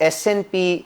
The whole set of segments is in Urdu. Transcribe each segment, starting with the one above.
S&P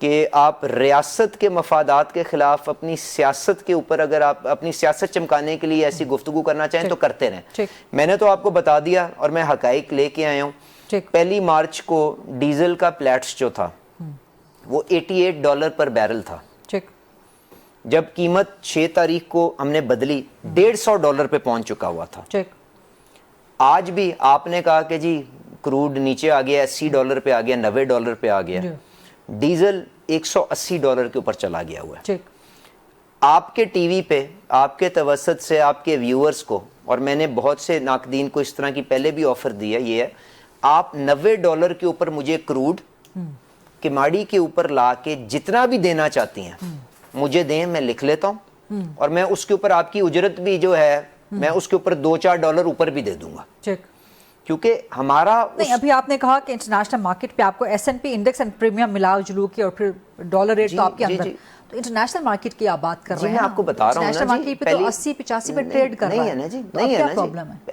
کہ آپ ریاست کے مفادات کے خلاف اپنی سیاست کے اوپر اگر آپ اپنی سیاست چمکانے کے لیے ایسی گفتگو کرنا چاہیں تو کرتے رہیں. میں نے تو آپ کو بتا دیا اور میں حقائق لے کے آیا ہوں. 1 مارچ کو ڈیزل کا پلیٹس جو تھا وہ $88 پر بیرل تھا. جب قیمت 6 تاریخ کو ہم نے بدلی $150 پہ پہنچ چکا ہوا تھا. آج بھی آپ نے کہا کہ جی کروڈ نیچے آ گیا, $80 پہ آ گیا, $90 پہ آ گیا. ڈیزل $180 کے اوپر چلا گیا ہوا ہے. آپ کے ٹی وی پہ آپ کے توسط سے آپ کے ویورز کو, اور میں نے بہت سے ناقدین کو اس طرح کی پہلے بھی آفر دیا, یہ ہے آپ $90 کے اوپر مجھے کروڈ کماڑی کے اوپر لا کے جتنا بھی دینا چاہتی ہیں مجھے دیں, میں لکھ لیتا ہوں, اور میں اس کے اوپر آپ کی اجرت بھی جو ہے میں اس کے اوپر $2-4 اوپر بھی دے دوں گا. کیونکہ ہمارا نہیں, ابھی آپ نے کہا کہ انٹرنیشنل مارکیٹ پہ آپ کو S&P انڈیکس اینڈ پریمیم ملاؤ جلو کی اور پھر ڈالر ریٹ تو آپ کے اندر, تو انٹرنیشنل مارکیٹ کی آپ بات کر رہے ہیں. میں آپ کو بتا رہا ہوں انٹرنیشنل مارکیٹ پہ تو 80-85 پہ ٹریڈ کر رہا ہے. نہیں ہے نا جی,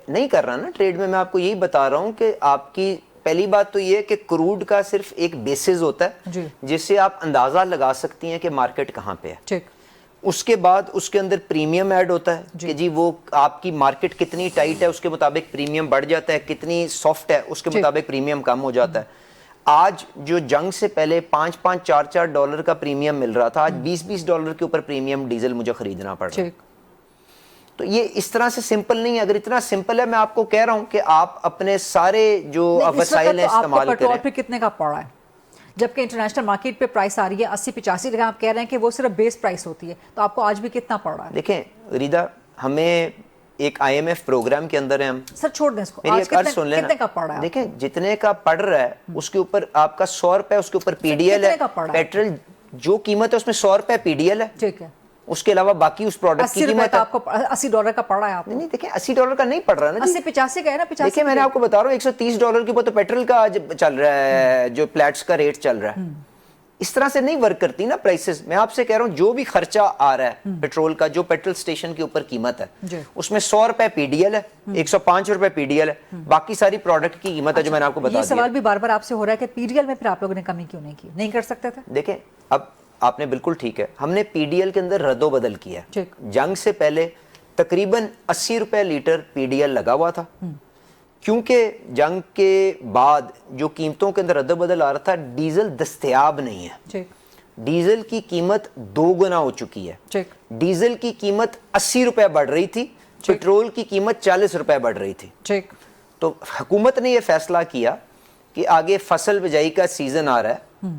نہیں کر رہا نا ٹریڈ میں آپ کو یہی بتا رہا ہوں کہ آپ کی پہلی بات تو یہ کہ کروڈ کا صرف ایک بیسز ہوتا ہے جس سے آپ اندازہ لگا سکتی ہیں کہ مارکیٹ کہاں پہ ہے. اس کے بعد اس کے اندر پریمیم ایڈ ہوتا ہے کہ جی وہ آپ کی مارکیٹ کتنی ٹائٹ ہے اس کے مطابق پریمیم بڑھ جاتا ہے, کتنی سافٹ ہے اس کے مطابق پریمیم کم ہو جاتا ہے. آج جو جنگ سے پہلے $5-4 کا پریمیم مل رہا تھا, آج $20 کے اوپر پریمیم ڈیزل مجھے خریدنا پڑ رہا ہے. تو یہ اس طرح سے سمپل نہیں ہے. اگر اتنا سمپل ہے, میں آپ کو کہہ رہا ہوں کہ آپ اپنے سارے جو وسائل ہیں استعمال کریں. پیٹرول پہ کتنے کا پڑ رہا ہے جبکہ انٹرنیشنل مارکیٹ پہ پرائس آ رہی ہے 80-85, لیکن آپ کہہ رہے ہیں کہ وہ صرف بیس پرائس ہوتی ہے, تو آپ کو آج بھی کتنا پڑ رہا ہے؟ دیکھیں ریدا, ہمیں ایک IMF پروگرام کے اندر ہیں ہم. سر چھوڑ دیں اس کو, میری ایک عرض سن لینا. کتنے کا پڑ رہا ہے؟ دیکھیں جتنے کا پڑ رہا ہے اس کے اوپر آپ کا $100 اس کے اوپر PDL ہے. پیٹرول جو قیمت ہے اس میں $100 PDL ہے. ٹھیک ہے. اس کے علاوہ باقی اس پروڈکٹ کی قیمت آپ کو $80 کا پڑ رہا ہے. آپ نہیں دیکھیں $80 کا نہیں پڑ رہا نا, 80-85 کا ہے نا. 85 دیکھیں میں نے آپ کو بتا رہا ہوں $130 کے اوپر تو پیٹرول کا آج چل رہا ہے, جو پلیٹس کا ریٹ چل رہا ہے. اس طرح سے نہیں ورک کرتی نا پرائسز. میں آپ سے کہہ رہا ہوں جو بھی خرچہ آ رہا ہے پیٹرول کا, جو پیٹرول سٹیشن کے اوپر قیمت ہے اس میں $100 PDL ہے, $105 PDL ہے, باقی ساری پروڈکٹ کی قیمت ہے جو میں نے آپ کو بتا دیا. یہ سوال بھی بار بار آپ سے ہو رہا ہے کہ PDL میں پھر آپ لوگوں نے کمی کیوں نہیں کی, نہیں کر سکتے تھے؟ دیکھیں اب آپ نے بالکل ٹھیک ہے, ہم نے PDL کے اندر رد و بدل کیا. جنگ سے پہلے تقریباً $80 لیٹر PDL لگا ہوا تھا, کیونکہ جنگ کے بعد جو قیمتوں کے اندر رد و بدل آ رہا تھا, ڈیزل دستیاب نہیں ہے. ڈیزل کی قیمت 2 گنا ہو چکی ہے. ڈیزل کی قیمت $80 بڑھ رہی تھی, پیٹرول کی قیمت $40 بڑھ رہی تھی. تو حکومت نے یہ فیصلہ کیا کہ آگے فصل بجائی کا سیزن آ رہا ہے,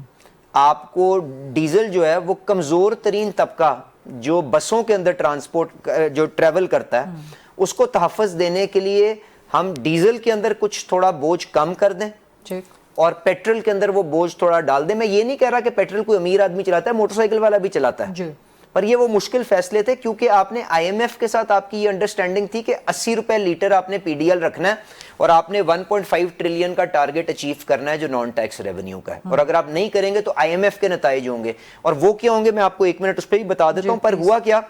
آپ کو ڈیزل جو ہے وہ کمزور ترین طبقہ جو بسوں کے اندر ٹرانسپورٹ جو ٹریول کرتا ہے اس کو تحفظ دینے کے لیے ہم ڈیزل کے اندر کچھ تھوڑا بوجھ کم کر دیں اور پیٹرول کے اندر وہ بوجھ تھوڑا ڈال دیں. میں یہ نہیں کہہ رہا کہ پیٹرول کوئی امیر آدمی چلاتا ہے, موٹر سائیکل والا بھی چلاتا ہے, پر یہ وہ مشکل فیصلے تھے کیونکہ آپ نے IMF کے ساتھ آپ کی یہ انڈرسٹینڈنگ تھی کہ $80 لیٹر آپ نے PDL رکھنا ہے اور آپ نے 1.5 ٹریلین کا ٹارگٹ اچیو کرنا ہے جو نان ٹیکس ریونیو کا ہے, اور اگر آپ نہیں کریں گے تو IMF کے نتائج ہوں گے, اور وہ کیا ہوں گے میں آپ کو 1 منٹ اس پہ بھی بتا دیتا ہوں. پر ہوا کیا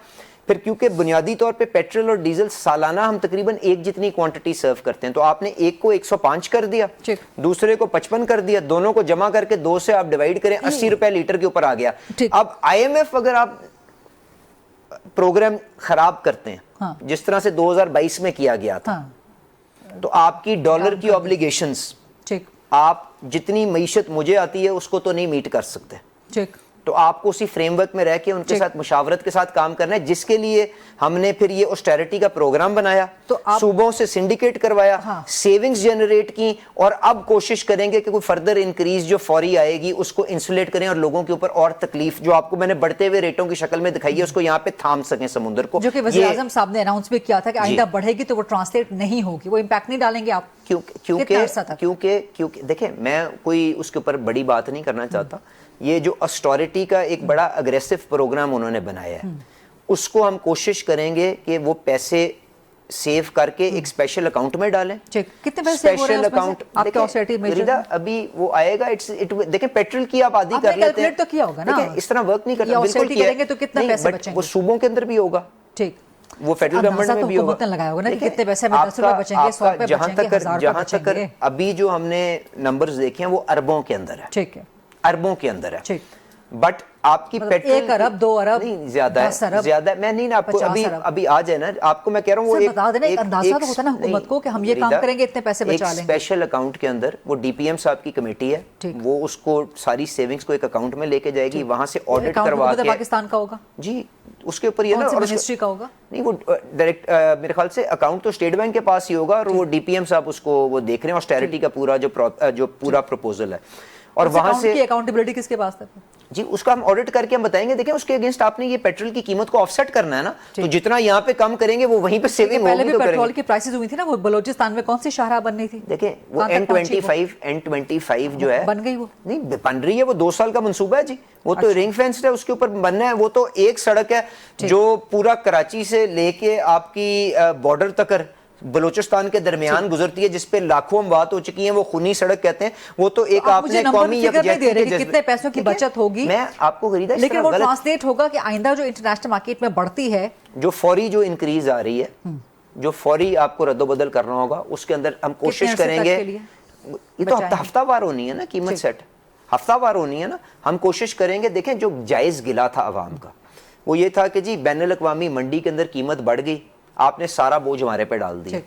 پھر, کیونکہ بنیادی طور پہ پیٹرول اور ڈیزل سالانہ ہم تقریباً ایک جتنی کوانٹٹی سرو کرتے ہیں, تو آپ نے ایک کو 105 کر دیا, دوسرے کو 55 کر دیا, دونوں کو جمع کر کے 2 سے آپ ڈیوائیڈ کریں, $80 لیٹر کے اوپر آ گیا. اب IMF اگر آپ پروگرام خراب کرتے ہیں جس طرح سے 2022 میں کیا گیا تھا, تو آپ کی ڈالر کی اوبلیگیشنز, آپ جتنی معیشت مجھے آتی ہے اس کو تو نہیں میٹ کر سکتے. تو آپ کو اسی فریم ورک میں رہ کے ان کے ساتھ مشاورت کے ساتھ کام کرنا ہے, جس کے لیے ہم نے پھر یہ آسٹیرٹی کا پروگرام بنایا, صوبوں سے سنڈیکیٹ کروایا, سیونگز جنریٹ کی, اور اب کوشش کریں گے کہ کوئی فردر انکریز جو فوری آئے گی اس کو انسولیٹ کریں اور لوگوں کے اوپر اور تکلیف جو آپ کو میں نے بڑھتے ہوئے ریٹوں کی شکل میں دکھائی ہے اس کو یہاں پہ تھام سکیں سمندر کو. جو کہ وزیر اعظم صاحب نے اناؤنس بھی کیا تھا کہ آئندہ بڑھے گی تو وہ ٹرانسلیٹ نہیں ہوگی, وہ امپیکٹ نہیں ڈالیں گے آپ. کیونکہ دیکھیں میں کوئی اس کے اوپر بڑی بات نہیں کرنا چاہتا, یہ جو اسٹوریٹی کا ایک بڑا اگریسو پروگرام انہوں نے بنایا ہے, اس کو ہم کوشش کریں گے کہ وہ پیسے سیو کر کے ایک اسپیشل اکاؤنٹ میں ڈالیں. کتنے پیسے ہو رہے ہیں اکاؤنٹ آپ کے آسٹیرٹی میں؟ ابھی وہ آئے گا, دیکھیں پیٹرول کی آپ عادی کر لیتے ہیں, تو کیا ہوگا نا, اس طرح ورک نہیں کرتا. بالکل کریں گے تو کتنے پیسے بچیں گے, وہ صوبوں کے اندر بھی ہوگا, ٹھیک, وہ فیڈرل گورنمنٹ میں بھی ہوگا. لگایا ہوگا نا کہ کتنے پیسے میں $10 بچیں گے, $100 بچیں گے, $1000 بچیں گے. ابھی جو ہم نے نمبرز دیکھے ہیں وہ اربوں کے اندر ہے. ٹھیک ہے, اربوں کے اندر ہے. بٹ آپ کی پیٹرول 1 ارب 2 ارب نہیں زیادہ ہے, زیادہ میں نہیں نا آپ کو ابھی آ جائے نا آپ کو میں کہہ رہا ہوں, وہ بتا دینا ایک اندازہ تو ہوتا ہے نا حکومت کو کہ ہم یہ کام کریں گے اتنے پیسے بچا لیں گے. اسپیشل اکاؤنٹ کے اندر وہ ڈی پی ایم صاحب کی کمیٹی ہے, وہ اس کو ساری سیونگز کو ایک اکاؤنٹ میں لے کے جائے گی, وہاں سے آڈٹ کروا کے پاکستان کا ہوگا جی اس کے اوپر یہ نا, اور منسٹری کا ہوگا نہیں وہ ڈائریکٹ میرے خیال سے اکاؤنٹ تو اسٹیٹ بینک کے پاس ہی ہوگا, اور وہ ڈی پی ایم صاحب اس کو وہ دیکھ رہے ہیں آسٹیرٹی کا پورا جو پورا پروپوزل ہے, اور وہاں سے اکاؤنٹیبلٹی کس کے پاس ہے جی اس کا ہم آڈٹ کر کے ہم بتائیں گے. دیکھیں اس کے اگینسٹ آپ نے یہ پیٹرول کی قیمت کو آف سیٹ کرنا ہے نا, تو جتنا یہاں پہ کم کریں گے وہ وہیں پہ سیونگ ہوگی. پہلے بھی پیٹرول کی پرائسز ہوئی تھی نا, وہ بلوچستان میں کون سی شاہراہ بننی تھی, دیکھیں وہ N25 جو ہے بن گئی, وہ نہیں بن رہی ہے, وہ 2 سال کا منصوبہ ہے جی, وہ تو رنگ فینسڈ ہے, اس کے اوپر بننا ہے. وہ تو ایک سڑک ہے جو پورا کراچی سے لے کے آپ کی بارڈر تک بلوچستان کے درمیان گزرتی ہے, جس پہ لاکھوں اموات ہو چکی ہیں, وہ خونی سڑک کہتے ہیں. وہ تو ایک آپ نے قومی یکجہتی کے جذبے, کتنے پیسوں کی بچت ہوگی میں آپ کو خریدا, لیکن وہ ٹرانسلیٹ ہوگا کہ آئندہ جو انٹرنیشنل مارکیٹ میں بڑھتی ہے, جو فوری جو انکریز آ رہی ہے, جو فوری آپ کو رد و بدل کرنا ہوگا, اس کے اندر ہم کوشش کریں گے. یہ تو ہفتہ وار ہونی ہے نا قیمت سیٹ, ہفتہ وار ہونی ہے نا. ہم کوشش کریں گے. دیکھیں جو جائز گلا تھا عوام کا وہ یہ تھا کہ جی بین الاقوامی منڈی کے اندر قیمت بڑھ گئی, آپ نے سارا بوجھ ہمارے پہ ڈال دیا.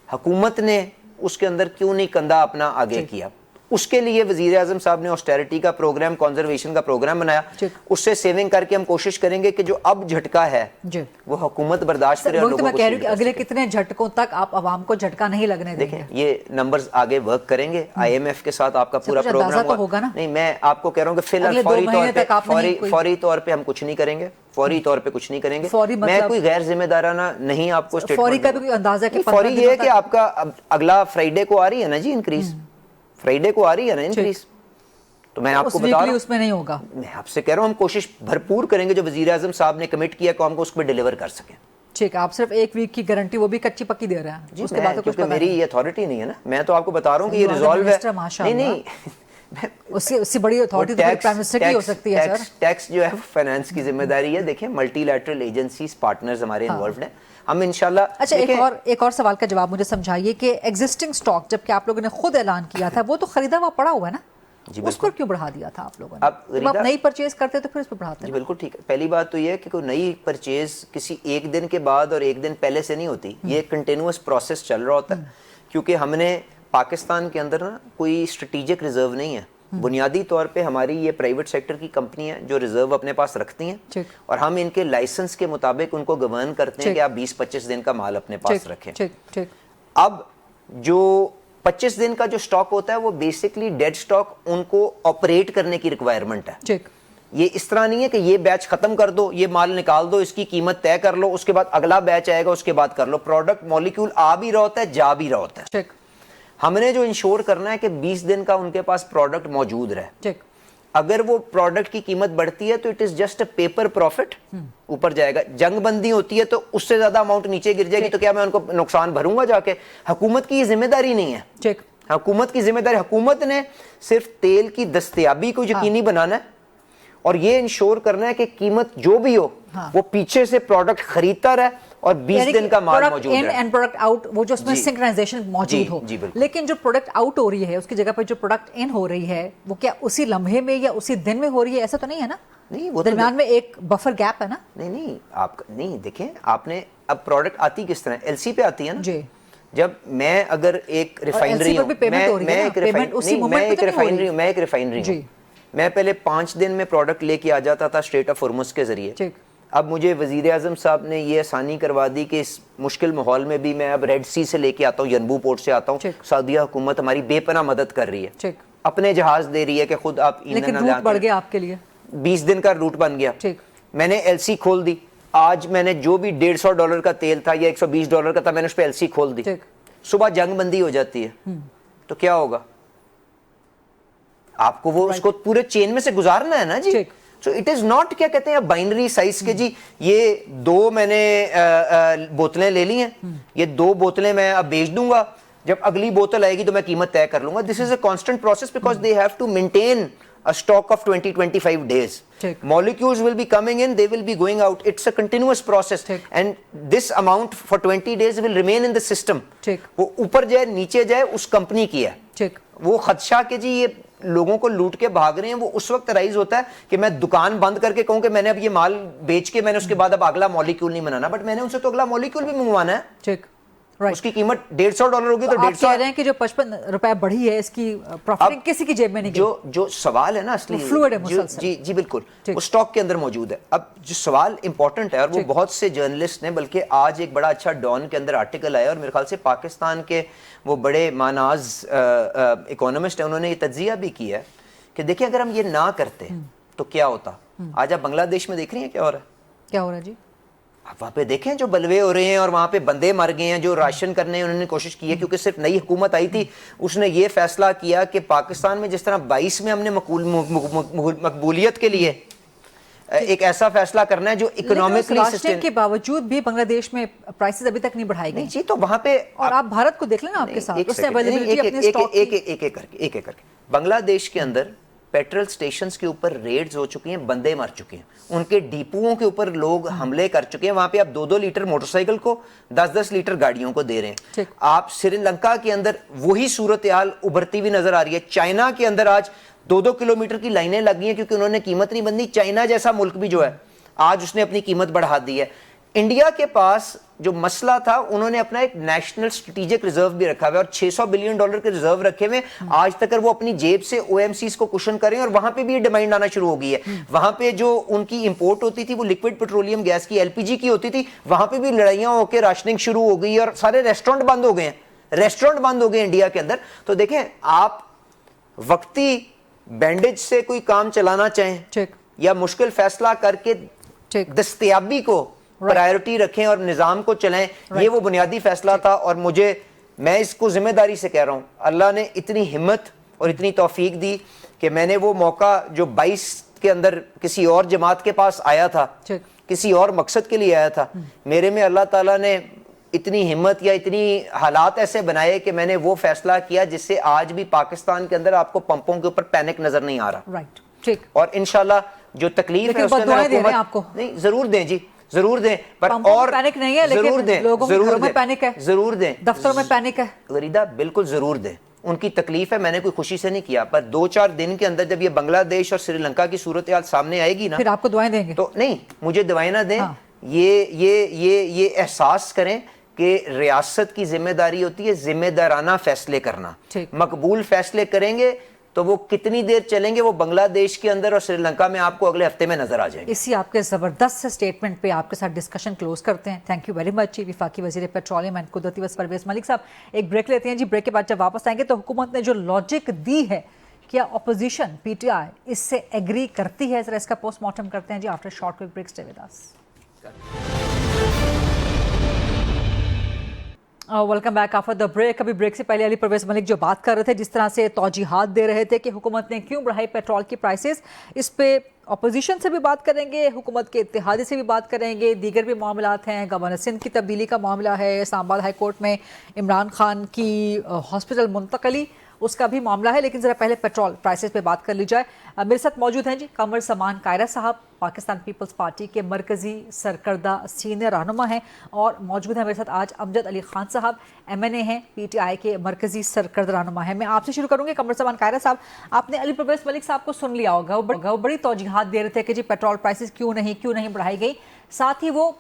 حکومت نے اس کے اندر کیوں نہیں کندھا اپنا آگے کیا؟ اس کے لیے وزیر اعظم صاحب نے آسٹیرٹی کا پروگرام, کنزرویشن کا پروگرام بنایا. اس سے سیونگ کر کے ہم کوشش کریں گے کہ جو اب جھٹکا ہے وہ حکومت برداشت کرے. اور میں کہہ رہی ہوں کہ اگلے کتنے جھٹکوں تک آپ عوام کو جھٹکا نہیں لگنے دیں گے. دیکھیں یہ نمبرز آگے ورک کریں گے, آئی ایم ایف کے ساتھ آپ کا پورا پروگرام ہوگا نا. نہیں میں آپ کو کہہ رہا ہوں کہ فی الحال فوری طور پہ ہم کچھ نہیں کریں گے, فوری طور پہ کچھ نہیں کریں گے. میں کوئی غیر ذمہ دارانہ نہیں آپ کو فوری کا بھی اندازہ کہ فوری یہ ہے کہ آپ کا اگلا فرائیڈے کو آ رہی ہے نا جی انکریز, فرائیڈے کو آ رہی ہے نا انکریز, تو میں آپ کو بتا رہا ہوں اس میں نہیں ہوگا. میں آپ سے کہہ رہا ہوں ہم کوشش بھرپور کریں گے جو وزیر اعظم صاحب نے کمٹ کیا قوم کو اس پہ ڈیلیور کر سکیں. ٹھیک ہے, آپ صرف 1 ویک کی گارنٹی وہ بھی کچی پکی دے رہے ہیں جی, کیونکہ میری یہ اتھارٹی نہیں ہے نا, میں تو آپ کو بتا رہا ہوں کہ یہ ریزالو ہے. نہیں اس سے بڑی اتھارٹی تو پرائم منسٹر کی ہو سکتی ہے سر. ٹیکس جو ہے فائنانس کی ذمہ داری ہے. دیکھیں ملٹی لیٹرل ایجنسیز پارٹنرز ہمارے انوالوڈ ہیں, ہم انشاءاللہ. اچھا ایک اور سوال کا جواب مجھے سمجھائیے کہ ایگزسٹنگ سٹاک جب کہ آپ لوگوں نے خود اعلان کیا تھا وہ تو خریدا ہوا پڑا ہوا ہے نا, اس پر کیوں بڑھا دیا تھا آپ لوگوں نے؟ آپ نئی پرچیز کرتے تو پھر اس پہ بڑھاتے ہیں. جی بالکل ٹھیک ہے. پہلی بات تو یہ ہے کہ کوئی نئی پرچیز کسی ایک دن کے بعد اور ایک دن پہلے سے نہیں ہوتی, یہ کنٹینیوس پروسیس چل رہا ہوتا ہے. کیونکہ ہم نے پاکستان کے اندر نا کوئی اسٹریٹجک ریزرو نہیں ہے. بنیادی طور پہ ہماری یہ پرائیویٹ سیکٹر کی کمپنی ہے جو ریزرو اپنے پاس رکھتی ہیں, اور ہم ان کے لائسنس کے مطابق ان کو گورن کرتے ہیں کہ آپ 20-25 دن کا مال اپنے پاس رکھیں. اب جو 25 دن کا جو سٹاک ہوتا ہے وہ بیسکلی ڈیڈ سٹاک ان کو آپریٹ کرنے کی ریکوائرمنٹ ہے. یہ اس طرح نہیں ہے کہ یہ بیچ ختم کر دو, یہ مال نکال دو, اس کی قیمت طے کر لو, اس کے بعد اگلا بیچ آئے گا اس کے بعد کر لو. پروڈکٹ مالیکیول آ بھی رہا ہوتا ہے, جا بھی رہا ہوتا ہے. ہم نے جو انشور کرنا ہے کہ 20 دن کا ان کے پاس پروڈکٹ موجود رہے. اگر وہ پروڈکٹ کی قیمت بڑھتی ہے تو it is just a paper profit, اوپر جائے گا. جنگ بندی ہوتی ہے تو اس سے زیادہ اماؤنٹ نیچے گر جائے گی, تو کیا میں ان کو نقصان بھروں گا جا کے؟ حکومت کی یہ ذمہ داری نہیں ہے. حکومت کی ذمہ داری, حکومت نے صرف تیل کی دستیابی کو یقینی بنانا ہے اور یہ انشور کرنا ہے کہ قیمت جو بھی ہو وہ پیچھے سے پروڈکٹ خریدتا رہے اور 20 دن کا مال موجود ہے. اینڈ پروڈکٹ آؤٹ, وہ جو اس میں سنکرنائزیشن موجود ہو. لیکن جو پروڈکٹ آؤٹ ہو رہی ہے اس کی جگہ پہ جو پروڈکٹ ان ہو رہی ہے وہ کیا اسی لمحے میں یا اسی دن میں ہو رہی ہے؟ ایسا تو نہیں ہے نا, نہیں وہ درمیان میں ایک بفر گیپ ہے نا. نہیں آپ نہیں دیکھیں, آپ نے اب پروڈکٹ آتی کس طرح, ایل سی پہ آتی ہے نا. جی, جب میں اگر ایک ریفائنری ہوں, میں ایک ریفائنری ہوں, میں پہلے 5 دن میں پروڈکٹ لے کے آ جاتا تھا اسٹریٹ آف ہرمز کے ذریعے. اب مجھے وزیر اعظم صاحب نے یہ آسانی کروا دی کہ اس مشکل ماحول میں بھی میں اب ریڈ سی سے لے کے آتا ہوں, ینبو پورٹ سے آتا ہوں. سعودیہ حکومت ہماری بے پناہ مدد کر رہی ہے, اپنے جہاز دے رہی ہے کہ خود آپ لیکن روٹ بڑھ گیا آپ کے لیے, 20 دن کا روٹ بن گیا. میں نے ایل سی کھول دی, آج میں نے جو بھی $150 کا تیل تھا یا $120 کا تھا, میں نے اس پہ ایل سی کھول دی. صبح جنگ بندی ہو جاتی ہے تو کیا ہوگا؟ آپ کو وہ اس کو پورے چین میں سے گزارنا ہے نا جی. سو اٹ از ناٹ کیا کہتے ہیں بائنری سائز کے جی یہ 2 میں نے بوتلیں لے لی ہیں, یہ 2 بوتلیں میں اب بیچ دوں گا, جب اگلی بوتل آئے گی تو میں قیمت طے کر لوں گا. This is a constant process because they have to maintain a stock of 20-25 days. Molecules will be coming in, they will be going out. It's a continuous process. And this amount for 20 days will remain in the system. وہ اوپر جائے نیچے جائے اس کمپنی کی ہے. وہ خدشہ کہ جی یہ لوگوں کو لوٹ کے بھاگ رہے ہیں وہ اس وقت رائز ہوتا ہے کہ میں دکان بند کر کے کہوں کہ میں نے اب یہ مال بیچ کے میں نے اس کے بعد اب اگلا مولیکیول نہیں بنانا, بٹ میں نے ان سے تو اگلا مولیکیول بھی منگوانا ہے. ٹھیک, اس کی قیمت $150 ہوگی تو آپ کہہ رہے ہیں کہ جو 55 روپے بڑھی ہے اس کی پروفٹ کسی کی جیب میں نہیں گئی. جو سوال ہے نا اصلی فلوئڈ ہے مسلسل. جی بالکل, وہ سٹاک کے اندر موجود ہے. اب جو سوال امپورٹنٹ ہے اور وہ بہت سے جرنلسٹ نے, بلکہ آج ایک بڑا اچھا ڈان کے اندر آرٹیکل آیا اور میرے خیال سے پاکستان کے وہ بڑے ماناز اکونومسٹ ہیں, انہوں نے یہ تجزیہ بھی کیا ہے کہ دیکھیں اگر ہم یہ نہ کرتے تو کیا ہوتا. آج آپ بنگلہ دیش میں دیکھ رہی ہیں کیا ہو رہا ہے, کیا ہو رہا ہے جی. آپ وہاں پہ دیکھیں جو بلوے ہو رہے ہیں اور وہاں پہ بندے مر گئے ہیں جو راشن کرنے انہوں نے کوشش کی ہے, کیونکہ صرف نئی حکومت آئی تھی, اس نے یہ فیصلہ کیا کہ پاکستان میں جس طرح 22 میں ہم نے مقبولیت کے لیے ایک ایسا فیصلہ کرنا ہے جو اکنامکلی سسٹین کے باوجود بھی بنگلہ دیش میں پرائسز ابھی تک نہیں بڑھائی گئی. جی تو وہاں پہ, اور آپ بھارت کو دیکھ لیں نا آپ کے ساتھ, اس نے اویلیبلٹی اپنے سٹاک ایک ایک کر کے بنگلہ دیش کے اندر پیٹرول سٹیشنز کے اوپر ریڈز ہو چکی ہیں, بندے مر چکے ہیں, ان کے ڈیپوؤں کے اوپر لوگ حملے کر چکے ہیں. وہاں پہ آپ 2-2 لیٹر موٹر سائیکل کو 10-10 لیٹر گاڑیوں کو دے رہے ہیں. آپ سری لنکا کے اندر وہی صورتحال ابھرتی ہوئی نظر آ رہی ہے. چائنا کے اندر آج 2-2 کلومیٹر کی لائنیں لگی ہیں کیونکہ انہوں نے قیمت نہیں بندی. چائنا جیسا ملک بھی جو ہے آج اس نے اپنی قیمت بڑھا دی ہے. انڈیا کے پاس جو مسئلہ تھا, انہوں نے اپنا ایک نیشنل اسٹریٹجک ریزرو بھی رکھا ہوا ہے اور $600 بلین کے ریزرو رکھے ہوئے. آج تک وہ اپنی جیب سے او ایم سیز کو کشن کریں اور وہاں پہ بھی یہ ڈیمانڈ آنا شروع ہو گئی ہے. وہاں پہ جو ان کی امپورٹ ہوتی تھی وہ لیکوڈ پیٹرولیم گیس کی LPG کی ہوتی تھی, وہاں پہ بھی لڑائیاں ہو کے راشننگ شروع ہو گئی اور سارے ریسٹورنٹ بند ہو گئے ہیں, ریسٹورنٹ بند ہو گئے انڈیا کے اندر. تو دیکھیں آپ وقتی بینڈیج سے کوئی کام چلانا چاہیں یا مشکل فیصلہ کر کے دستیابی کو پرائیورٹی رکھیں اور نظام کو چلائیں, یہ وہ بنیادی فیصلہ تھا. اور میں اس کو ذمہ داری سے کہہ رہا ہوں, اللہ نے اتنی ہمت اور اتنی توفیق دی کہ میں نے وہ موقع جو 22 کے اندر کسی اور جماعت کے پاس آیا تھا, کسی اور مقصد کے لیے آیا تھا, میرے میں اللہ تعالیٰ نے اتنی ہمت یا اتنی حالات ایسے بنائے کہ میں نے وہ فیصلہ کیا جس سے آج بھی پاکستان کے اندر آپ کو پمپوں کے اوپر پینک نظر نہیں آ رہا. اور انشاءاللہ جو تکلیف ہے اس کے اندر حکومت نہیں ضرور دیں, جی ضرور دیں, پر اور پینک نہیں ہے لیکن لوگوں کے گھروں میں پینک ہے, ضرور دیں, دفتروں میں پینک ہے. غریدہ بالکل ضرور دیں, ان کی تکلیف ہے, میں نے کوئی خوشی سے نہیں کیا, پر 2-4 دن کے اندر جب یہ بنگلہ دیش اور سری لنکا کی صورتحال سامنے آئے گی نا, پھر آپ کو دعائیں دیں گے. تو نہیں, مجھے دعائیں نہ دیں, یہ احساس کریں کہ ریاست کی ذمہ داری ہوتی ہے ذمہ دارانہ فیصلے کرنا. مقبول فیصلے کریں گے تو وہ کتنی دیر چلیں گے, وہ بنگلہ دیش کے اندر اور سری لنکا میں آپ کو اگلے ہفتے میں نظر آ جائیں گے. اسی آپ کے زبردست سے سٹیٹمنٹ پہ آپ کے ساتھ ڈسکشن کلوز کرتے ہیں. تھینک یو ویری مچ وفاقی وزیر پیٹرولیم اینڈ قدرتی وسائل پرویز ملک صاحب. ایک بریک لیتے ہیں جی, بریک کے بعد جب واپس آئیں گے تو حکومت نے جو لاجک دی ہے, کیا اپوزیشن PTI اس سے ایگری کرتی ہے, ذرا اس کا پوسٹ مارٹم کرتے ہیں جی after short quick break. Stay with us. Welcome back after the break. ابھی بریک سے پہلے علی پرویز ملک جو بات کر رہے تھے, جس طرح سے توجیحات دے رہے تھے کہ حکومت نے کیوں بڑھائی پیٹرول کی پرائسز, اس پہ اپوزیشن سے بھی بات کریں گے, حکومت کے اتحادی سے بھی بات کریں گے, دیگر بھی معاملات ہیں. گورنر سندھ کی تبدیلی کا معاملہ ہے, اسلام آباد ہائی کورٹ میں عمران خان کی ہاسپٹل منتقلی, اس کا بھی معاملہ ہے. لیکن ذرا پہلے پیٹرول پرائسز پہ بات کر لی جائے. میرے ساتھ موجود ہیں جی قمر زمان کائرہ صاحب, پاکستان پیپلز پارٹی کے مرکزی سرکردہ سینئر رہنما ہیں, اور موجود ہیں میرے ساتھ آج امجد علی خان صاحب, MNA ہیں, PTI کے مرکزی سرکردہ رہنما ہیں. میں آپ سے شروع کروں گی قمر زمان کائرہ صاحب. آپ نے علی پرویز ملک صاحب کو سن لیا ہوگا, وہ بڑی توجیحات دے رہے تھے کہ جی پیٹرول پرائسز کیوں نہیں بڑھائی گئی. ساتھ ہی وہ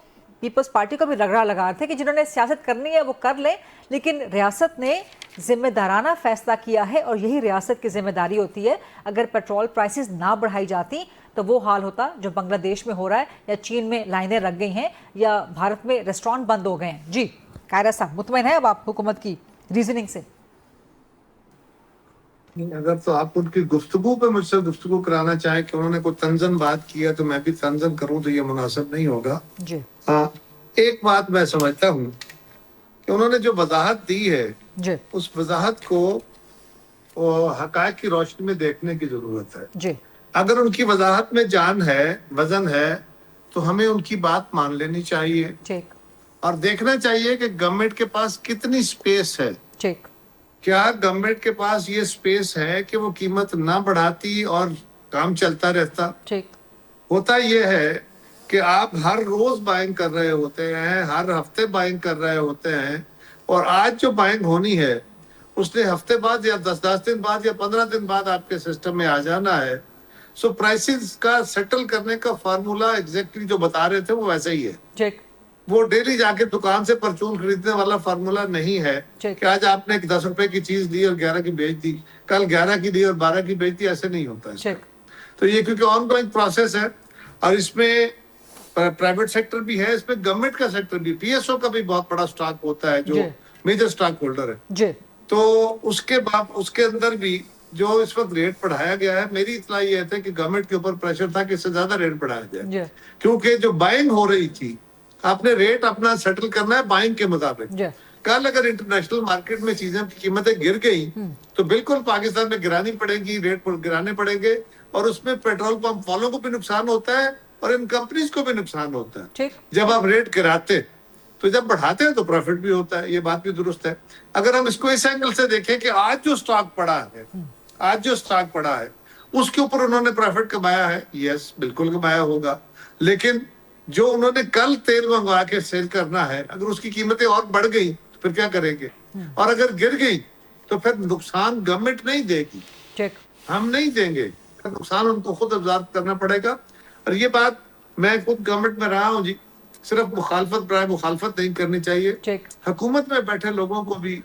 پیپلز پارٹی کو بھی رگڑا لگا رہے تھے کہ جنہوں نے سیاست کرنی ہے وہ کر لیں, لیکن ریاست نے ذمہ دارانہ فیصلہ کیا ہے اور یہی ریاست کی ذمہ داری ہوتی ہے. اگر پیٹرول پرائسز نہ بڑھائی جاتی تو وہ حال ہوتا جو بنگلہ دیش میں ہو رہا ہے, یا چین میں لائنیں رکھ گئی ہیں, یا بھارت میں ریسٹورانٹ بند ہو گئے ہیں. جی کائرہ صاحب, مطمئن ہیں اب آپ حکومت کی ریزننگ سے؟ اگر تو آپ ان کی گفتگو پہ مجھ سے گفتگو کرانا چاہیں کہ انہوں نے کوئی طنزاً بات کیا تو میں بھی طنزاً کروں تو یہ مناسب نہیں ہوگا. جی ایک بات میں سمجھتا ہوں کہ انہوں نے جو وضاحت دی ہے, جی اس وضاحت کو حقائق کی روشنی میں دیکھنے کی ضرورت ہے. جی اگر ان کی وضاحت میں جان ہے, وزن ہے, تو ہمیں ان کی بات مان لینی چاہیے, ٹھیک, اور دیکھنا چاہیے کہ گورنمنٹ کے پاس کتنی سپیس ہے. ٹھیک, کیا گورنمنٹ کے پاس یہ سپیس ہے کہ وہ قیمت نہ بڑھاتی اور کام چلتا رہتا. ٹھیک, ہوتا یہ ہے کہ آپ ہر روز بائنگ کر رہے ہوتے ہیں, ہر ہفتے بائنگ کر رہے ہوتے ہیں, اور آج جو بائنگ ہونی ہے اس نے ہفتے بعد یا 10 دن بعد یا 15 دن بعد آپ کے سسٹم میں آ جانا ہے. سو پرائسز کا سیٹل کرنے کا فارمولا ایگزیکٹلی جو بتا رہے تھے وہ ویسا ہی ہے. وہ ڈیلی جا کے دکان سے پرچون خریدنے والا فارمولا نہیں ہے کہ آج آپ نے 10 روپے کی چیز دی اور 11 کی بیچ دی, کل 11 کی دی اور 12 کی بیچ دی. ایسے نہیں ہوتا ہے. تو یہ کیونکہ آن گوئنگ پروسیس ہے, اور اس میں پرائیویٹ سیکٹر بھی ہے, اس میں گورنمنٹ کا سیکٹر بھی, پی ایس او کا بھی بہت بڑا سٹاک ہوتا ہے جو میجر سٹاک ہولڈر ہے. تو اس کے اندر بھی جو اس وقت ریٹ بڑھایا گیا ہے, میری اطلاع یہ ہے کہ گورنمنٹ کے اوپر پریشر تھا کہ اس سے زیادہ ریٹ بڑھایا جائے, کیونکہ جو بائنگ ہو رہی تھی آپ نے ریٹ اپنا سیٹل کرنا ہے بائنگ کے مطابق. کل اگر انٹرنیشنل مارکیٹ میں چیزیں کی قیمتیں گر گئی تو بالکل پاکستان میں گرانی پڑے گی, ریٹ گرانے پڑیں گے, اور اس میں پیٹرول پمپ والوں کو بھی نقصان ہوتا ہے اور ان کمپنیز کو بھی نقصان ہوتا ہے. جب آپ ریٹ گراتے تو جب بڑھاتے ہیں تو پروفٹ بھی ہوتا ہے, یہ بات بھی درست ہے. اگر ہم اس کو اس اینگل سے دیکھیں کہ آج جو سٹاک پڑا ہے اس کے اوپر انہوں نے پروفٹ کمایا ہے, یس بالکل کمایا ہوگا, لیکن جو انہوں نے کل تیل منگوا کے سیل کرنا ہے اگر اس کی قیمتیں اور بڑھ گئی تو پھر کیا کریں گے, اور اگر گر گئی تو پھر نقصان گورنمنٹ نہیں دے گی, ہم نہیں دیں گے, نقصان ان کو خود ابزارب کرنا پڑے گا. اور یہ بات میں خود گورنمنٹ میں رہا ہوں جی, صرف مخالفت نہیں کرنی چاہیے. حکومت میں بیٹھے لوگوں کو بھی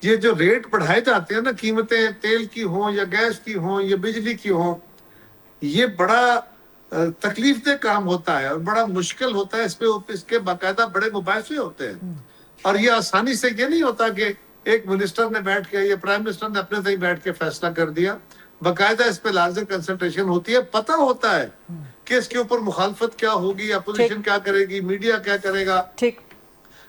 یہ جو ریٹ بڑھائے جاتے ہیں نا, قیمتیں تیل کی ہوں یا گیس کی ہوں یا بجلی کی ہوں, یہ بڑا تکلیف دہ کام ہوتا ہے اور بڑا مشکل ہوتا ہے. اس کے باقاعدہ بڑے مباحثے ہوتے ہیں, اور یہ آسانی سے یہ نہیں ہوتا کہ ایک منسٹر نے بیٹھ کے یا پرائم منسٹر نے اپنے سے بیٹھ کے فیصلہ کر دیا. باقاعدہ اس پہ لازم کنسنٹریشن ہوتی ہے, پتہ ہوتا ہے کہ اس کے اوپر مخالفت کیا ہوگی, اپوزیشن کیا کرے گی, میڈیا کیا کرے گا,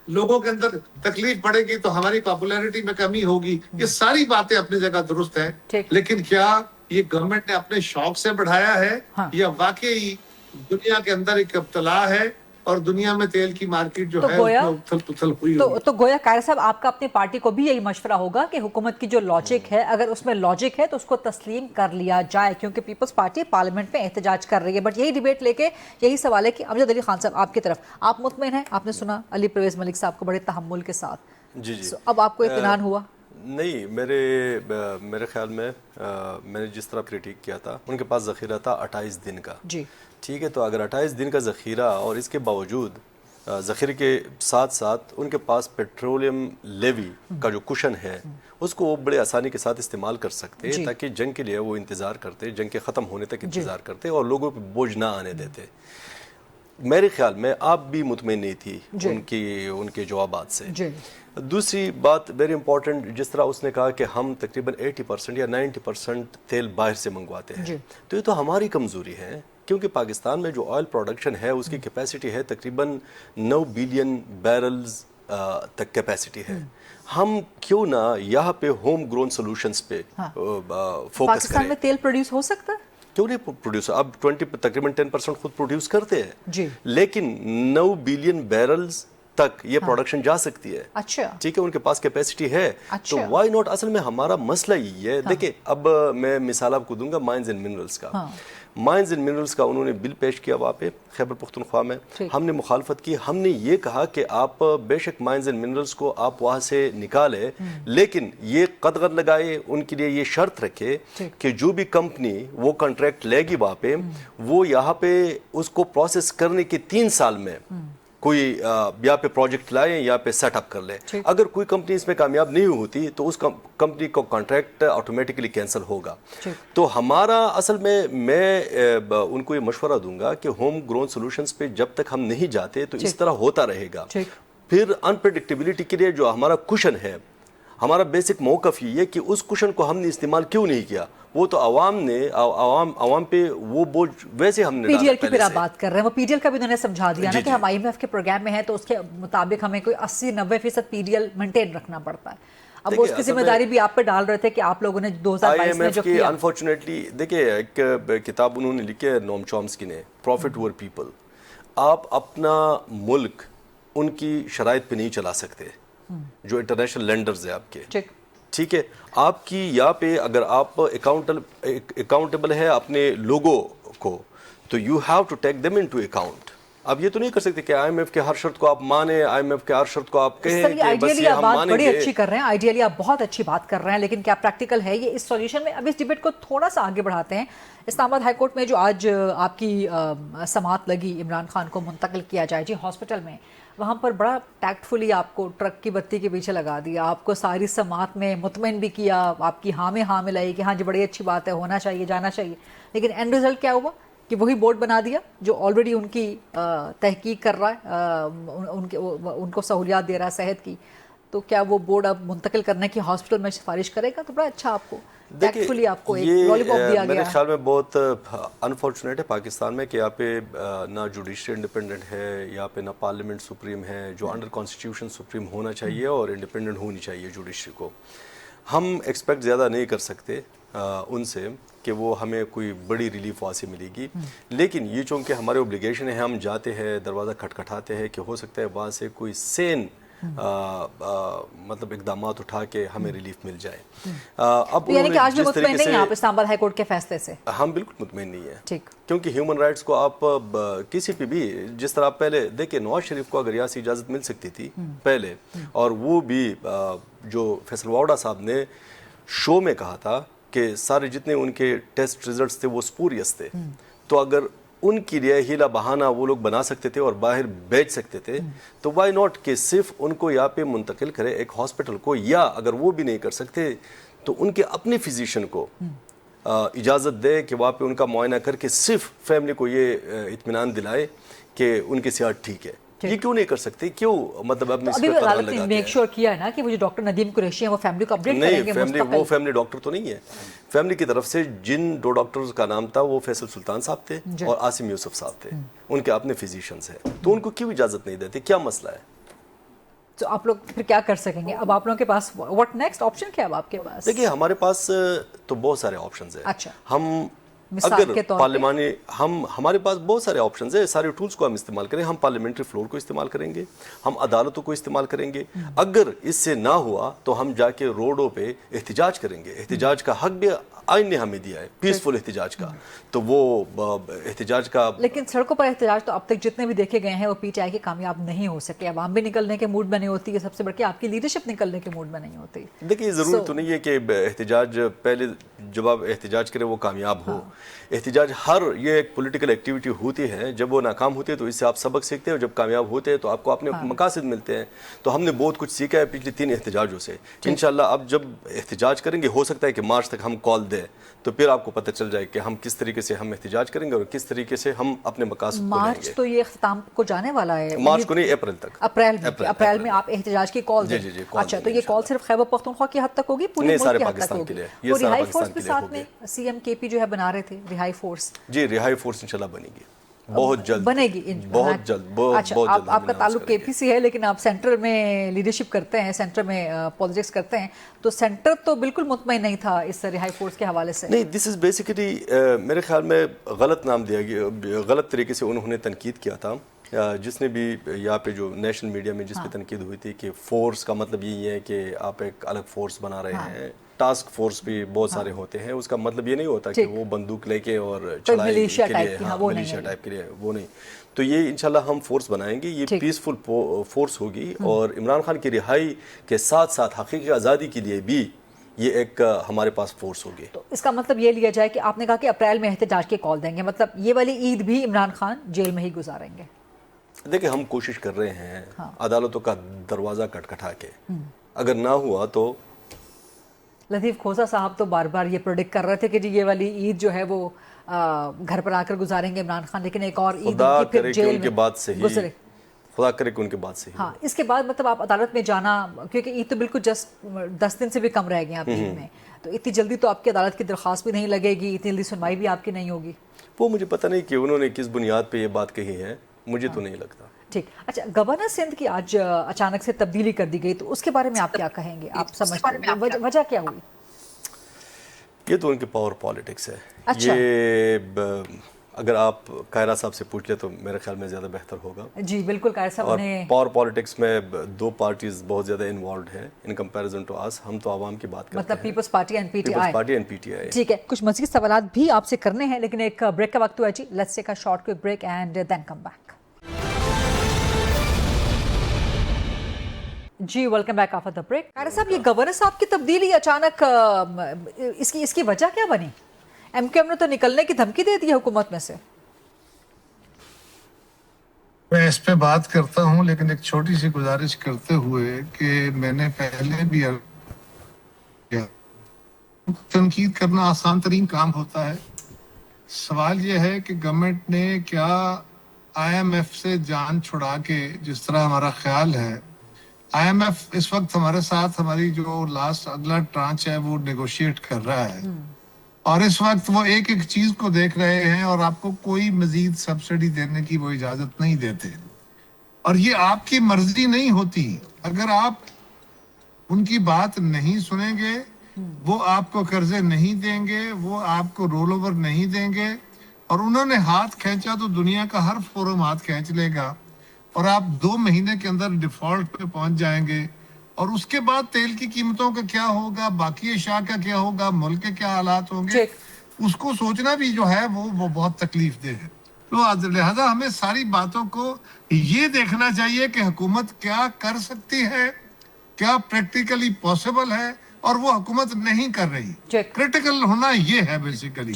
لوگوں کے اندر تکلیف پڑے گی تو ہماری پاپولیرٹی میں کمی ہوگی. یہ ساری باتیں اپنی جگہ درست ہیں, لیکن کیا یہ گورنمنٹ نے اپنے شوق سے بڑھایا ہے یا واقعی دنیا کے اندر ایک ابتلا ہے اور دنیا میں تیل کی مارکیٹ جو ہے اتھل پتھل ہوئی ہوئی. تو گویا قائر صاحب آپ کا اپنی پارٹی کو بھی یہی مشورہ ہوگا کہ حکومت کی جو لاجک ہے, اگر اس میں لاجک ہے تو اس کو تسلیم کر لیا جائے, کیونکہ پیپلز پارٹی پارلیمنٹ میں احتجاج کر رہی ہے. بٹ یہی ڈیبیٹ لے کے یہی سوال ہے کہ امجد علی خان صاحب آپ کی طرف, آپ مطمئن ہیں؟ آپ نے سنا علی پرویز ملک صاحب کو بڑے تحمل کے ساتھ, جی اب آپ کو اطمینان ہوا؟ نہیں, میرے خیال میں میں نے جس طرح کریٹیک کیا تھا, ان کے پاس ذخیرہ تھا 28 دن کا. ٹھیک ہے, تو اگر 28 دن کا ذخیرہ اور اس کے باوجود ذخیرے کے ساتھ ساتھ ان کے پاس پیٹرولیم لیوی کا جو کشن ہے اس کو وہ بڑے آسانی کے ساتھ استعمال کر سکتے ہیں, تاکہ جنگ کے لیے وہ انتظار کرتے, جنگ کے ختم ہونے تک انتظار کرتے اور لوگوں پہ بوجھ نہ آنے دیتے. میرے خیال میں آپ بھی مطمئن نہیں تھی ان کے جوابات سے. دوسری بات ویری امپورٹنٹ, جس طرح اس نے کہا کہ ہم تقریباً 80% یا 90% تیل باہر سے منگواتے ہیں, تو یہ تو ہماری کمزوری ہے, کیونکہ پاکستان میں جو آئل پروڈکشن ہے اس کی کیپیسٹی ہے تقریباً 9 بلین بیرلز تک کیپیسٹی ہے. ہم کیوں نہ یہاں پہ ہوم گرون سولوشنز پہ فوکس کریں. پاکستان میں تیل پروڈیوس ہو سکتا ہے, کیوں نہیں پروڈیوس, اب تقریباً 10% خود پروڈیوس کرتے ہیں, لیکن 9 بلین بیرلز تک یہ پروڈکشن جا سکتی ہے. ٹھیک ہے, ان کے پاس کیپیسٹی ہے, تو وائی ناٹ. اصل میں ہمارا مسئلہ یہ ہے, دیکھیں اب میں مثال آپ کو دوں گا مائنز اینڈ منرلز کا. مائنز اینڈ منرلز کا انہوں نے بل پیش کیا وہاں پہ خیبر پختونخوا میں, ہم نے مخالفت کی. ہم نے یہ کہا کہ آپ بے شک مائنز اینڈ منرلز کو آپ وہاں سے نکالے, لیکن یہ قدغن لگائے, ان کے لیے یہ شرط رکھے کہ جو بھی کمپنی وہ کنٹریکٹ لے گی وہاں پہ, وہ یہاں پہ اس کو پروسیس کرنے کے 3 سال میں کوئی یہاں پہ پروجیکٹ لائے, یہاں پہ سیٹ اپ کر لے. اگر کوئی کمپنی اس میں کامیاب نہیں ہوتی تو اس کمپنی کو کانٹریکٹ آٹومیٹکلی کینسل ہوگا. تو ہمارا اصل میں ان کو یہ مشورہ دوں گا کہ ہوم گرون سولوشنز پہ جب تک ہم نہیں جاتے تو اس طرح ہوتا رہے گا. پھر انپریڈکٹیبلٹی کے لیے جو ہمارا کشن ہے, ہمارا بیسک موقف یہ ہے کہ اس کشن کو ہم نے استعمال کیوں نہیں کیا. وہ تو عوام پہ وہ بوجھ ویسے ہم نے پی ڈی ایل کی پھر آپ بات کر رہے ہیں, وہ پی ڈی ایل کا بھی انہوں نے سمجھا دیا نا کہ ہم آئی ایم ایف کے پروگرام میں ہیں تو اس کے مطابق ہمیں کوئی 80-90% پی ڈی ایل مینٹین رکھنا پڑتا ہے. اب اس کی ذمہ داری بھی آپ پہ ڈال رہے تھے کہ آپ لوگوں نے 2022 میں جو کیا. انفارچونیٹلی دیکھیں, ایک کتاب انہوں نے لکھی ہے نوم چومسکی نے, پروفٹ ور پیپل. آپ اپنا ملک ان کی شرائط پہ نہیں چلا سکتے جو انٹرنیشنل لینڈرز ہیں آپ کے. ٹھیک ہے, آپ کی یہاں پہ اگر آپ اکاؤنٹیبل ہے اپنے لوگوں کو, تو you have to take them into account. اب یہ تو نہیں کر سکتے کہ IMF کے ہر شرط کو آپ مانیں, IMF کے ہر شرط کو آپ کہیں کہ بس یہ ہم مانیں گے. بڑی اچھی کر رہے ہیں, آئیڈیلی آپ بہت اچھی بات کر رہے ہیں, لیکن کیا پریکٹیکل ہے یہ اس سولوشن میں؟ اب اس ڈیبیٹ کو تھوڑا سا آگے بڑھاتے ہیں. اسلام آباد ہائی کورٹ میں جو آج آپ کی سماعت لگی, عمران خان کو منتقل کیا جائے جی ہاسپٹل میں, وہاں پر بڑا ٹیکٹفلی آپ کو ٹرک کی بتی کے پیچھے لگا دیا, آپ کو ساری سماعت میں مطمئن بھی کیا, آپ کی ہاں میں لائی کہ ہاں جی بڑی اچھی بات ہے, ہونا چاہیے, جانا چاہیے. لیکن اینڈ رزلٹ کیا ہوا کہ وہی بورڈ بنا دیا جو آلریڈی ان کی تحقیق کر رہا ہے, ان کو سہولیات دے رہا ہے صحت کی. تو کیا وہ بورڈ اب منتقل کرنے کی ہاسپٹل میں سفارش کرے گا؟ تو بڑا اچھا آپ کو ٹیکٹفلی آپ کو ایک لالی پاپ دیا گیا. میرے خیال میں بہت انفارچونیٹ ہے پاکستان میں کہ یہاں پہ نہ جوڈیشری انڈیپینڈنٹ ہے, یہاں پہ نہ پارلیمنٹ سپریم ہے جو انڈر کانسٹیٹیوشن سپریم ہونا چاہیے اور انڈیپینڈنٹ ہونی چاہیے جوڈیشری کو. ہم ایکسپیکٹ زیادہ نہیں کر سکتے ان سے کہ وہ ہمیں کوئی بڑی ریلیف وہاں سے ملے گی, لیکن یہ چونکہ ہمارے اوبلیگیشن ہے, ہم جاتے ہیں دروازہ کھٹکھٹاتے ہیں کہ ہو سکتا ہے وہاں سے کوئی سین مطلب اقدامات اٹھا کے ہمیں ریلیف مل جائے. اب یعنی کہ آج بھی مطمئن نہیں ہیں آپ اسلام آباد ہائی کورٹ کے فیصلے سے؟ ہم بالکل مطمئن نہیں ہیں, کیونکہ ہیومن رائٹس کو آپ کسی پہ بھی, جس طرح آپ پہلے دیکھیں نواز شریف کو اگر یہاں سے اجازت مل سکتی تھی پہلے, اور وہ بھی جو فیصل واوڈا صاحب نے شو میں کہا تھا کہ سارے جتنے ان کے ٹیسٹ ریزلٹس تھے وہ سپوریس تھے, تو اگر ان کے لیے ہیلا بہانہ وہ لوگ بنا سکتے تھے اور باہر بیچ سکتے تھے, تو وائی ناٹ کہ صرف ان کو یہاں پہ منتقل کرے ایک ہاسپٹل کو, یا اگر وہ بھی نہیں کر سکتے تو ان کے اپنے فزیشین کو اجازت دے کہ وہاں پہ ان کا معائنہ کر کے صرف فیملی کو یہ اطمینان دلائے کہ ان کی صحت ٹھیک ہے. یہ کیوں نہیں کر سکتے؟ کیوں مطلب اب اس پہ قدم لگاتے ہیں؟ میک شور کیا ہے نا کہ وہ جو ڈاکٹر ندیم قریشی ہیں وہ فیملی کو اپڈیٹ کریں گے مستقل. وہ فیملی ڈاکٹر تو نہیں ہے, فیملی کی طرف سے جن 2 ڈاکٹرز کا نام تھا وہ فیصل سلطان صاحب تھے اور عاصم یوسف صاحب تھے, ان کے اپنے فزیشنز ہیں, تو ان کو کیوں اجازت نہیں دیتے؟ کیا مسئلہ ہے؟ تو آپ لوگ پھر کیا کر سکیں گے؟ اب آپ لوگوں کے پاس واٹ نیکسٹ آپشن کیا ہے آپ کے پاس؟ دیکھیے ہمارے پاس تو بہت سارے آپشنز ہیں. اچھا, ہم اگر پارلیمانی ہمارے پاس بہت سارے آپشنز ہیں, سارے ٹولز کو ہم استعمال کریں. ہم پارلیمنٹری فلور کو استعمال کریں گے, ہم عدالتوں کو استعمال کریں گے. اگر اس سے نہ ہوا تو ہم جا کے روڈوں پہ احتجاج کریں گے. احتجاج کا حق بھی آئین نے ہمیں دیا ہے, پیسفل احتجاج کا, تو وہ احتجاج کا. لیکن سڑکوں پر احتجاج تو اب تک جتنے بھی دیکھے گئے ہیں وہ PTI کے کامیاب نہیں ہو سکے. عوام بھی نکلنے کے موڈ میں نہیں ہوتی ہے, سب سے بڑھ کے آپ کی لیڈرشپ نکلنے کے موڈ میں نہیں ہوتی. دیکھیے ضروری تو نہیں ہے کہ احتجاج پہلے جب آپ احتجاج کریں وہ کامیاب ہو. احتجاج یہ ایک پولیٹیکل ایکٹیویٹی ہوتی ہے, جب وہ ناکام ہوتی ہے تو اس سے آپ سبق سیکھتے ہیں, اور جب کامیاب ہوتے ہیں تو آپ کو اپنے مقاصد ملتے ہیں. تو ہم نے بہت کچھ سیکھا ہے پچھلے 3 احتجاجوں سے. انشاءاللہ اب جب احتجاج کریں گے, ہو سکتا ہے کہ مارچ تک ہم کال دیں, تو پھر آپ کو پتہ چل جائے کہ ہم کس طریقے سے ہم احتجاج کریں گے اور کس طریقے سے ہم اپنے مقاصد کو لیں گے. مارچ تو یہ اختتام کو جانے والا ہے. مارچ کو نہیں, اپریل تک. اپریل میں آپ احتجاج کی کال دیں. اچھا, تو یہ کال صرف خیبر پختونخوا کی حد تک ہوگی؟ پورے ملک کی حد تک ہوگی؟ وہ رہائی فورس بھی ساتھ میں CM KP جو ہے بنا رہے تھے, رہائی فورس. جی, رہائی فورس انشاءاللہ بنے گی, بہت جلد بنے گی, بہت جلد. اچھا, آپ کا تعلق KP سے ہے, لیکن آپ سینٹر میں لیڈرشپ کرتے ہیں, سینٹر میں پالیٹکس کرتے ہیں, تو سینٹر تو بالکل مطمئن نہیں تھا اس رہائی فورس کے حوالے سے. نہیں, دس از بیسیکلی میرے خیال میں غلط نام دیا گیا, غلط طریقے سے انہوں نے تنقید کیا تھا. جس نے بھی یہاں پہ جو نیشنل میڈیا میں جس پہ تنقید ہوئی تھی کہ فورس کا مطلب یہی ہے کہ آپ ایک الگ فورس بنا رہے ہیں. ٹاسک فورس بھی بہت سارے ہوتے ہیں, اس کا مطلب یہ نہیں ہوتا کہ وہ بندوق لے کے اور ملیشیا ٹائپ کے لیے, وہ نہیں. تو یہ انشاءاللہ ہم فورس بنائیں گے, یہ پیسفل فورس ہوگی, اور عمران خان کی رہائی کے ساتھ ساتھ حقیقی آزادی کے لیے بھی یہ ایک ہمارے پاس فورس ہوگی. تو اس کا مطلب یہ لیا جائے کہ آپ نے کہا کہ اپریل میں احتجاج کی کال دیں گے, مطلب یہ والی عید بھی عمران خان جیل میں ہی گزاریں گے؟ دیکھیں, ہم کوشش کر رہے ہیں عدالتوں کا دروازہ کھٹکھٹا کے, اگر نہ ہوا تو. لطیف کھوسا صاحب تو بار بار یہ پروڈکٹ کر رہے تھے کہ جی یہ والی عید جو ہے وہ گھر پر آ کر گزاریں گے عمران خان, لیکن ایک اور عید خدا کرے کہ ان کے بعد سے ہی, خدا کرے کہ ان کے بعد سے ہی. ہاں, اس کے بعد مطلب آپ عدالت میں جانا, کیونکہ عید تو بالکل جسٹ 10 دن سے بھی کم رہ گئے آپ عید میں, تو اتنی جلدی تو آپ کی عدالت کی درخواست بھی نہیں لگے گی, اتنی جلدی سنوائی بھی آپ کی نہیں ہوگی. وہ مجھے پتہ نہیں کہ انہوں نے کس بنیاد پہ یہ بات کہی ہے, مجھے تو نہیں لگتا. ٹھیک. اچھا, گورنر سندھ کی آج اچانک سے تبدیلی کر دی گئی, تو اس کے بارے میں آپ کیا کہیں گے؟ آپ سمجھتے ہیں وجہ کیا ہوئی؟ یہ تو ان کی پاور پالیٹکس ہے. یہ اگر آپ قاہرہ صاحب سے پوچھ لیں تو میرے خیال میں زیادہ بہتر ہوگا. جی بالکل, قاہرہ صاحب نے پاور پالیٹکس میں 2 پارٹیز بہت زیادہ انوالوڈ ہیں ان کمپیریزن ٹو اس. ہم تو عوام کی بات کرتے ہیں, مطلب پیپلز پارٹی اینڈ PTI. ٹھیک ہے, کچھ مزید سوالات بھی آپ سے کرنے ہیں, لیکن ایک بریک کا وقت ہوا ہے جی. Let's take a short quick break and then come back. جی welcome back after the break. قاری صاحب یہ گورنر صاحب کی تبدیلی اچانک اس کی وجہ کیا بنی؟ ایم کیو ایم نے تو نکلنے کی دھمکی دے دی حکومت میں سے. میں اس پہ بات کرتا ہوں لیکن ایک چھوٹی سی گزارش کرتے ہوئے کہ میں نے پہلے بھی تنقید کرنا آسان ترین کام ہوتا ہے. سوال یہ ہے کہ گورنمنٹ نے کیا آئی ایم ایف سے جان چھڑا کے، جس طرح ہمارا خیال ہے آئی ایم ایف اس وقت ہمارے ساتھ ہماری جو لاسٹ اگلا ٹرانچ ہے وہ نیگوشیٹ کر رہا ہے، اور اس وقت وہ ایک ایک چیز کو دیکھ رہے ہیں اور آپ کو کوئی مزید سبسڈی دینے کی وہ اجازت نہیں دیتے، اور یہ آپ کی مرضی نہیں ہوتی. اگر آپ ان کی بات نہیں سنیں گے، وہ آپ کو قرضے نہیں دیں گے، وہ آپ کو رول اوور نہیں دیں گے، اور انہوں نے ہاتھ کھینچا تو دنیا کا ہر فورم ہاتھ کھینچ لے گا، اور آپ 2 مہینے کے اندر ڈیفالٹ پہ پہنچ جائیں گے. اور اس کے بعد تیل کی قیمتوں کا کیا ہوگا، باقی اشیاء کا کیا ہوگا، ملک کے کیا حالات ہوں گے، اس کو سوچنا بھی جو ہے وہ بہت تکلیف دہ ہے. تو لہذا ہمیں ساری باتوں کو یہ دیکھنا چاہیے کہ حکومت کیا کر سکتی ہے، کیا پریکٹیکلی پاسبل ہے، اور وہ حکومت نہیں کر رہی. کریٹیکل ہونا یہ ہے بیسیکلی.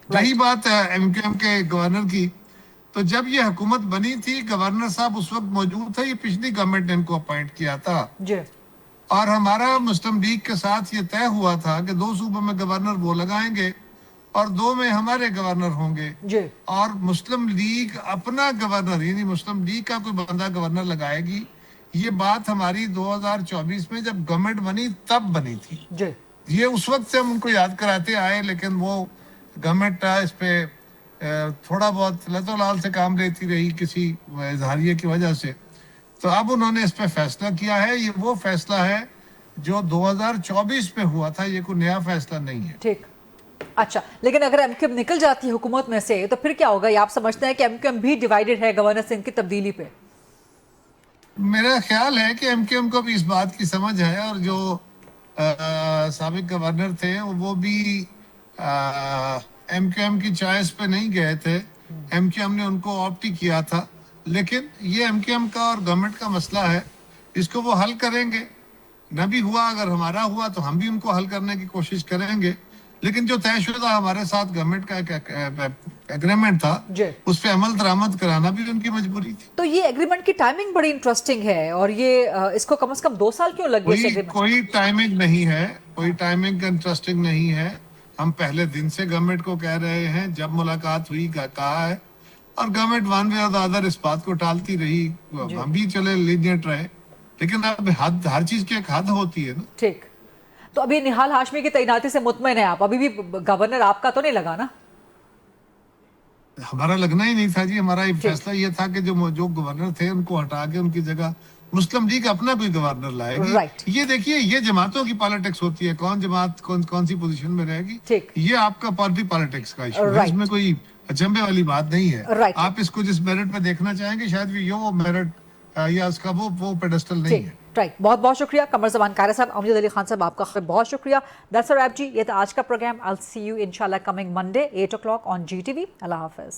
رہی بات ایم کیو ایم کے گورنر کی، تو جب یہ حکومت بنی تھی گورنر صاحب اس وقت موجود تھا، یہ پچھلی گورنمنٹ نے ان کو اپوائنٹ کیا تھا، اور ہمارا مسلم لیگ کے ساتھ یہ طے ہوا تھا کہ 2 صوبوں میں گورنر وہ لگائیں گے اور 2 میں ہمارے گورنر ہوں گے، اور مسلم لیگ اپنا گورنر یعنی مسلم لیگ کا کوئی بندہ گورنر لگائے گی. یہ بات ہماری 2024 میں جب گورنمنٹ بنی تب بنی تھی. یہ اس وقت سے ہم ان کو یاد کراتے آئے، لیکن وہ گورنمنٹ اس پہ تھوڑا بہت لتو لال سے کام لیتی رہی کسی اظہاریے کی وجہ سے. تو اب انہوں نے اس پہ فیصلہ کیا ہے. یہ وہ فیصلہ ہے جو 2024 میں ہوا تھا، یہ کوئی نیا فیصلہ نہیں ہے. ٹھیک. اچھا، لیکن اگر ایم کیو ایم نکل جاتی ہے حکومت میں سے تو پھر کیا ہوگا؟ یہ آپ سمجھتے ہیں کہ ایم کیو ایم بھی ڈیوائیڈڈ ہے گورنر سنگھ کی تبدیلی پہ؟ میرا خیال ہے کہ ایم کیو ایم کو بھی اس بات کی سمجھ ہے، اور جو سابق گورنر تھے وہ بھی ایم کیو ایم کی چوائس پہ نہیں گئے تھے. ایم کیو ایم نے ان کو آپٹ ہی کیا تھا. لیکن یہ ایم کیو ایم کا اور گورنمنٹ کا مسئلہ ہے، اس کو وہ حل کریں گے. نہ بھی ہوا، اگر ہمارا ہوا تو ہم بھی ان کو حل کرنے کی کوشش کریں گے. لیکن جو طے شدہ ہمارے ساتھ گورنمنٹ کا ایگریمنٹ تھا، اس پہ عمل درآمد کرانا بھی ان کی مجبوری تھی. تو یہ ایگریمنٹ کی ٹائمنگ بڑی انٹرسٹنگ ہے، اور یہ اس کو کم از کم 2 سال کیوں لگ گئے؟ کوئی ٹائمنگ نہیں ہے، کوئی ٹائمنگ انٹرسٹنگ نہیں ہے. ہم پہلے دن سے گورنمنٹ کو کہہ رہے ہیں، جب ملاقات ہوئی کہا ہے، اور گورنمنٹ ون وے اور ادر اس بات کو ٹالتی رہی. ہم بھی چلے لینیٹ رہے، لیکن اب ہر چیز کی ایک حد ہوتی ہے نا. ٹھیک. تو ابھی نہال ہاشمی کی تعیناتی سے مطمئن ہے آپ؟ ابھی بھی گورنر آپ کا تو نہیں لگا نا؟ ہمارا لگنا ہی نہیں تھا جی. ہمارا فیصلہ یہ تھا کہ جو گورنر تھے ان کو ہٹا کے ان کی جگہ مسلم لیگ اپنا کوئی گورنر لائے گی. یہ دیکھیے، یہ جماعتوں کی پالیٹکس ہوتی ہے، کون جماعت کون سی پوزیشن میں رہے گی. یہ آپ کا پارٹی پالیٹکس کا ایشو ہے، اس میں کوئی اچنبے والی بات نہیں ہے. آپ اس کو جس میرٹ پہ دیکھنا چاہیں گے، شاید بھی وہ میرٹ یا اس کا وہ پیڈسٹل نہیں ہے. رائٹ. بہت بہت شکریہ قمر زمان قاری صاحب. امجد علی خان صاحب، آپ کا بہت شکریہ. دیٹس ریپ جی، یہ تھا آج کا programme. I'll see you inshallah coming Monday 8 o'clock on GTV. اللہ حافظ.